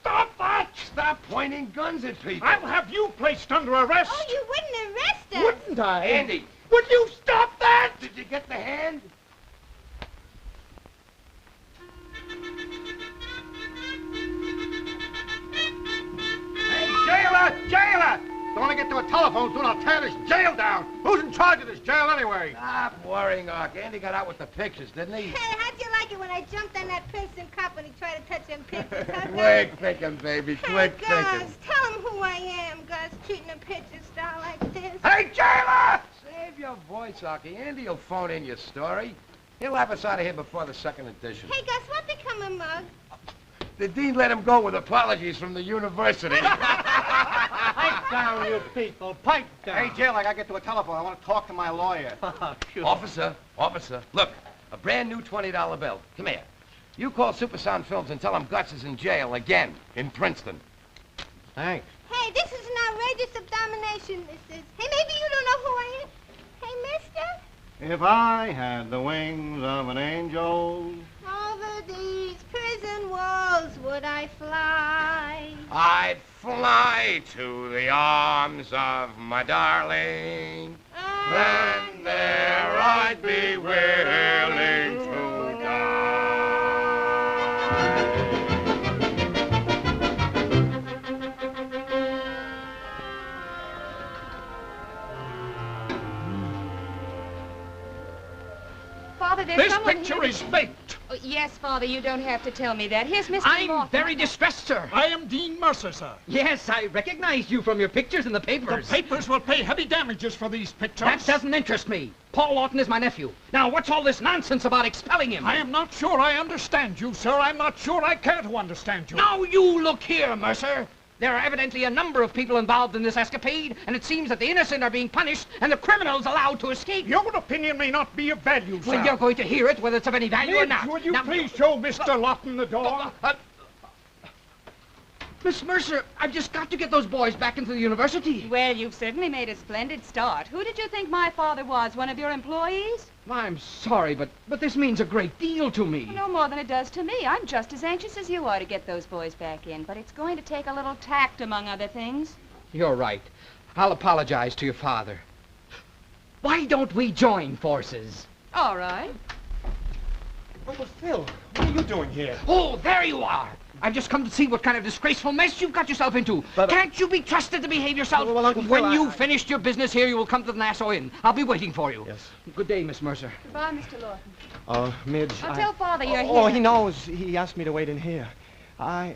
Stop that! Stop pointing guns at people. I'll have you placed under arrest. Oh, you wouldn't arrest us. Wouldn't I? Andy, Would you stop that? did you get the hand? Hey, jailer! Jailer! Don't want to get to a telephones do not tear this jail down. Who's in charge of this jail anyway? Stop worrying, Ark. Andy got out with the pictures, didn't he? Hey, how'd you like it when I jumped on that Princeton cop when he tried to touch them pictures? Huh, Gus? Quick thinking, baby. Quick Gus, thinking. tell him who I am, Gus, treating a picture star like this. Hey, jailer! Save your voice, Arky. Andy will phone in your story. He'll have us out of here before the second edition. Hey, Gus, what become of Mug? The dean let him go with apologies from the university. Pipe down, you people. Pipe down. Hey, Jill, I gotta get to a telephone. I want to talk to my lawyer. Officer, look, a brand new $20 bill. Come here. You call Supersound Films and tell them Guts is in jail again in Princeton. Thanks. Hey, this is an outrageous abomination, this is. Hey, maybe you don't know who I am. Hey, mister? If I had the wings of an angel, Over these prison walls would I fly. I'd fly to the arms of my darling. Then there I'd be willing to die. Father, there's This someone picture here is faked. Oh, yes, Father, you don't have to tell me that. Here's Mr. I'm Lawton. very distressed, sir. I am Dean Mercer, sir. Yes, I recognized you from your pictures in the The papers. papers will pay heavy damages for these pictures. That doesn't interest me. Paul Lawton is my nephew. Now, what's all this nonsense about expelling him? I am not sure I understand you, sir. I'm not sure I care to understand you. Now, you look here, Mercer. There are evidently a number of people involved in this escapade, and it seems that the innocent are being punished and the criminals allowed to escape. Your opinion may not be of value, sir. Well, you're going to hear it, whether it's of any value or Midge, not. would you Now, please show Mr. Lawton the door? Miss Mercer, I've just got to get those boys back into the university. Well, you've certainly made a splendid start. Who did you think my father was? One of your employees? I'm sorry, but this means a great deal to me. No more than it does to me. I'm just as anxious as you are to get those boys back in, but it's going to take a little tact, among other things. You're right. I'll apologize to your father. Why don't we join forces? All right. Uncle Phil, what are you doing here? Oh, there you are. I've just come to see what kind of disgraceful mess you've got yourself into. But, Can't you be trusted to behave yourself? Well, Uncle Phil, when you've finished your business here, you will come to the Nassau Inn. I'll be waiting for you. Yes. Good day, Miss Mercer. Goodbye, Mr. Lawton. Midge, I'll tell Father you're here. Oh, he knows. He asked me to wait in here. Well,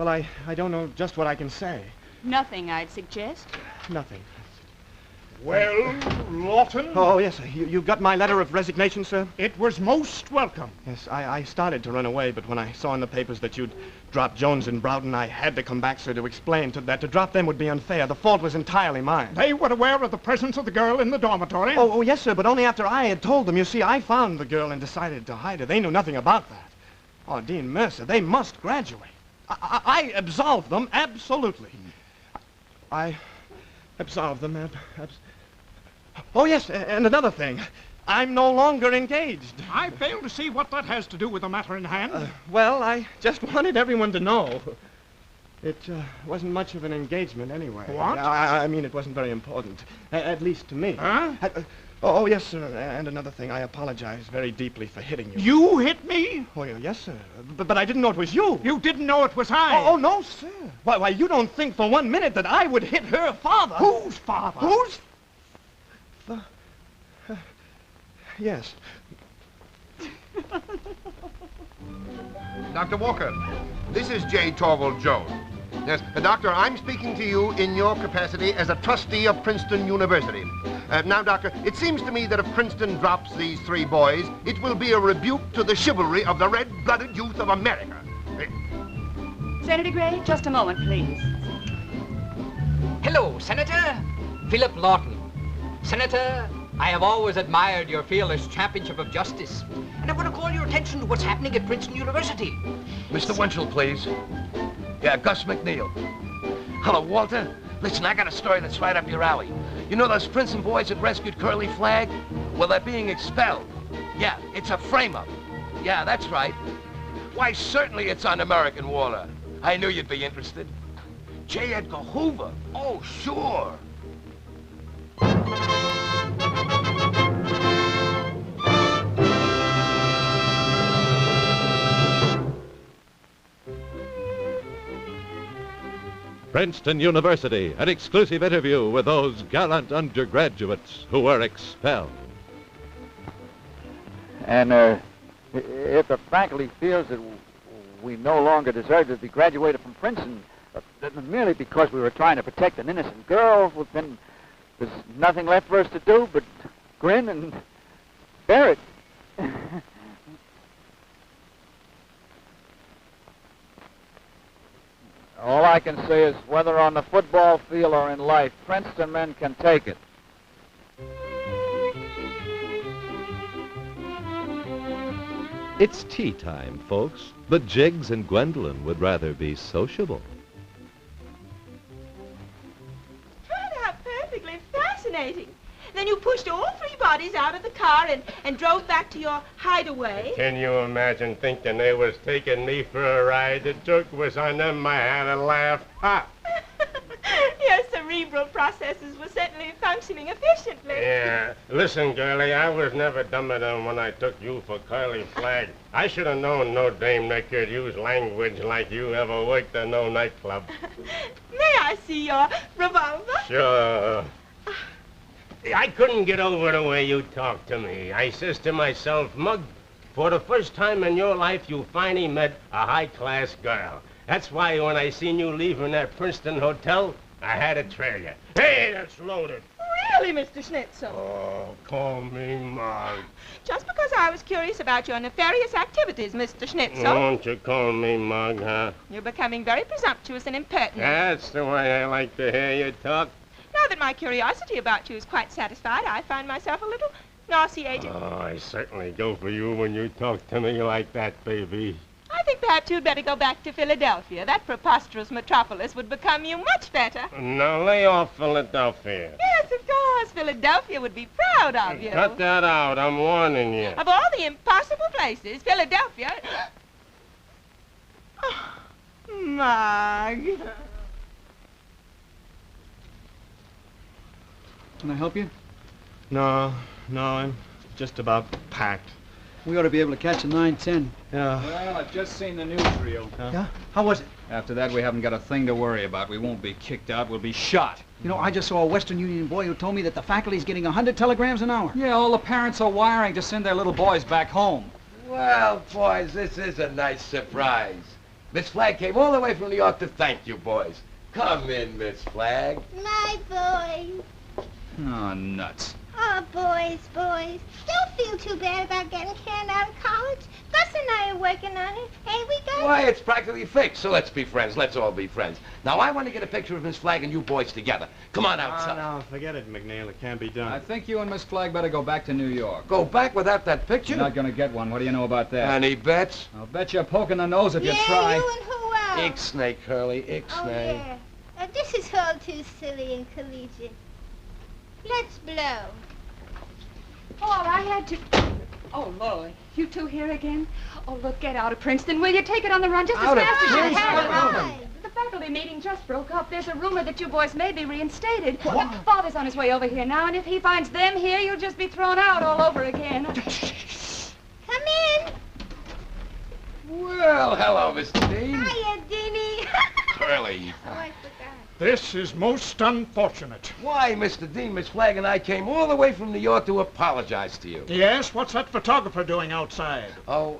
I don't know just what I can say. Nothing, I'd suggest. Nothing. Well, Lawton? Oh, yes, sir. You got my letter of resignation, sir? It was most welcome. Yes, I started to run away, but when I saw in the papers that you'd dropped Jones and Broughton, I had to come back, sir, to explain that to drop them would be unfair. The fault was entirely mine. They were aware of the presence of the girl in the dormitory? Oh, yes, sir, but only after I had told them. You see, I found the girl and decided to hide her. They knew nothing about that. Oh, Dean Mercer, they must graduate. I absolved them, absolutely. I absolved them, Oh, yes, and another thing. I'm no longer engaged. I fail to see what that has to do with the matter in hand. Well, I just wanted everyone to know. It wasn't much of an engagement anyway. What? I mean, it wasn't very important, at least to me. Huh? Oh, yes, sir, and another thing. I apologize very deeply for hitting you. You hit me? Oh, yes, sir. But I didn't know it was you. You didn't know it was I? Oh, no, sir. Why, you don't think for 1 minute that I would hit her father. Whose father? Whose? Yes. Dr. Walker, this is J. Torvald Jones. Yes, Doctor, I'm speaking to you in your capacity as a trustee of Princeton University. Now, Doctor, it seems to me that if Princeton drops these 3 boys, it will be a rebuke to the chivalry of the red-blooded youth of America. Senator Gray, just a moment, please. Hello, Senator. Philip Lawton. Senator, I have always admired your fearless championship of justice. And I want to call your attention to what's happening at Princeton University. Mr. Winchell, please. Yeah, Gus McNeil. Hello, Walter. Listen, I got a story that's right up your alley. You know those Princeton boys that rescued Curly Flagg? Well, they're being expelled. Yeah, it's a frame-up. Yeah, that's right. Why, certainly it's on American water. I knew you'd be interested. J. Edgar Hoover. Oh, sure. Princeton University, an exclusive interview with those gallant undergraduates who were expelled. And if the faculty feels that we no longer deserve to be graduated from Princeton, merely because we were trying to protect an innocent girl, well, then there's nothing left for us to do but grin and bear it. All I can say is whether on the football field or in life, Princeton men can take it. It's tea time, folks, but Jiggs and Gwendolyn would rather be sociable. Turned out perfectly fascinating. Then you pushed all three bodies out of the car and drove back to your hideaway. Can you imagine thinking they was taking me for a ride? The joke was on them. I had to laugh. Ha! Your cerebral processes were certainly functioning efficiently. Yeah. Listen, girlie, I was never dumber than when I took you for Curly Flagg. I should have known no dame that could use language like you ever worked in no nightclub. May I see your revolver? Sure. I couldn't get over the way you talk to me. I says to myself, Mug, for the first time in your life, you finally met a high-class girl. That's why when I seen you leaving that Princeton hotel, I had to trail you. Hey, that's loaded. Really, Mr. Schnitzel? Oh, call me Mug. Just because I was curious about your nefarious activities, Mr. Schnitzel. Won't you call me Mug, huh? You're becoming very presumptuous and impertinent. That's the way I like to hear you talk. Now that my curiosity about you is quite satisfied, I find myself a little nauseated. Oh, I certainly go for you when you talk to me like that, baby. I think perhaps you'd better go back to Philadelphia. That preposterous metropolis would become you much better. Now lay off Philadelphia. Yes, of course. Philadelphia would be proud of you. Cut that out. I'm warning you. Of all the impossible places, Philadelphia... Oh, Mug. Can I help you? No, I'm just about packed. We ought to be able to catch a 9:10. Yeah. Well, I've just seen the newsreel. Yeah? How was it? After that, we haven't got a thing to worry about. We won't be kicked out. We'll be shot. You know, I just saw a Western Union boy who told me that the faculty's getting 100 telegrams an hour. Yeah, all the parents are wiring to send their little boys back home. Well, boys, this is a nice surprise. Miss Flagg came all the way from New York to thank you, boys. Come in, Miss Flagg. My boys. Oh, nuts. Oh, boys. Don't feel too bad about getting canned out of college. Gus and I are working on it. Ain't we, Gus? Why, it's practically fixed, so let's be friends. Let's all be friends. Now, I want to get a picture of Miss Flagg and you boys together. Come on outside. No, forget it, McNeil. It can't be done. I think you and Miss Flagg better go back to New York. Go back without that picture? You're not going to get one. What do you know about that? Any bets? I'll bet you're poking the nose if you try. You and who else? Ixnay, Curly, Ixnay. Oh, yeah. This is all too silly and collegiate. Let's blow. Paul, I had to... Oh, Lord. You two here again? Oh, look, get out of Princeton, will you? Take it on the run just as fast as you can. The faculty meeting just broke up. There's a rumor that you boys may be reinstated. What? Father's on his way over here now, and if he finds them here, you'll just be thrown out all over again. Come in. Well, hello, Mr. Dean. Hiya, Deanie. Curly. Oh, I forgot. This is most unfortunate. Why, Mr. Dean, Miss Flagg and I came all the way from New York to apologize to you. Yes? What's that photographer doing outside? Oh,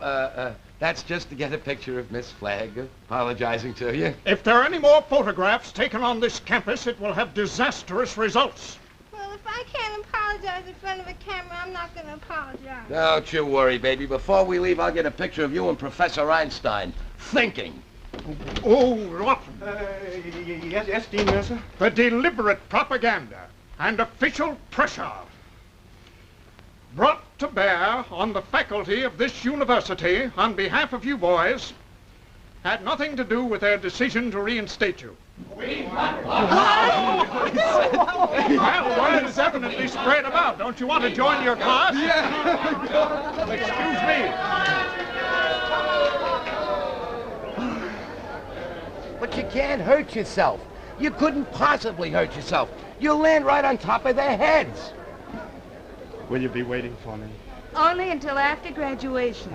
that's just to get a picture of Miss Flagg apologizing to you. If there are any more photographs taken on this campus, it will have disastrous results. Well, if I can't apologize in front of a camera, I'm not going to apologize. Don't you worry, baby. Before we leave, I'll get a picture of you and Professor Einstein thinking. Oh, Lawton. Yes, Dean Mercer? The deliberate propaganda and official pressure brought to bear on the faculty of this university on behalf of you boys had nothing to do with their decision to reinstate you. Well, word is evidently spread about. Don't you want to join your class? Yeah. Excuse me. But you can't hurt yourself. You couldn't possibly hurt yourself. You'll land right on top of their heads. Will you be waiting for me? Only until after graduation.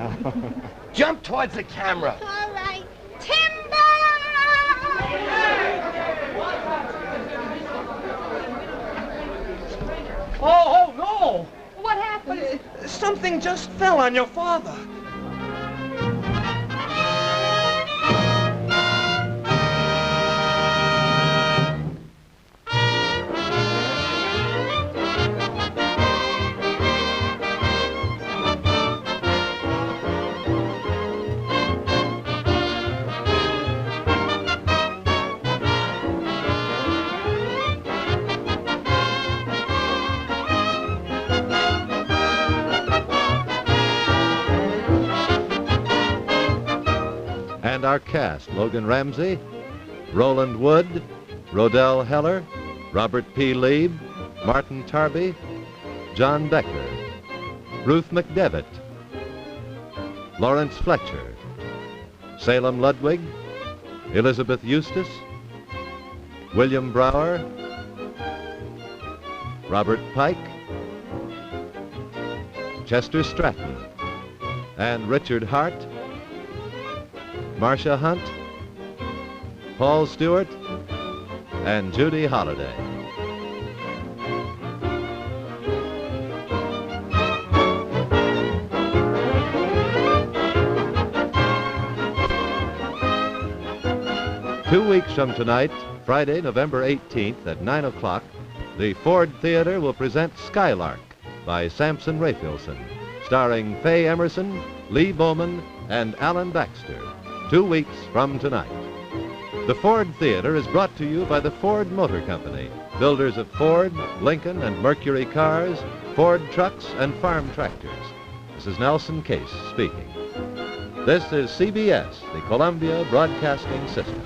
Jump towards the camera. All right. Timber! Oh, no! What happened? Something just fell on your father. And our cast: Logan Ramsay, Roland Wood, Rodell Heller, Robert P. Lieb, Martin Tarby, John Becker, Ruth McDevitt, Lawrence Fletcher, Salem Ludwig, Elizabeth Eustace, William Brower, Robert Pike, Chester Stratton, and Richard Hart, Marsha Hunt, Paul Stewart, and Judy Holliday. Two weeks from tonight, Friday, November 18th at 9 o'clock, the Ford Theater will present Skylark by Samson Raphaelson, starring Faye Emerson, Lee Bowman, and Alan Baxter. 2 weeks from tonight. The Ford Theater is brought to you by the Ford Motor Company, builders of Ford, Lincoln, and Mercury cars, Ford trucks, and farm tractors. This is Nelson Case speaking. This is CBS, the Columbia Broadcasting System.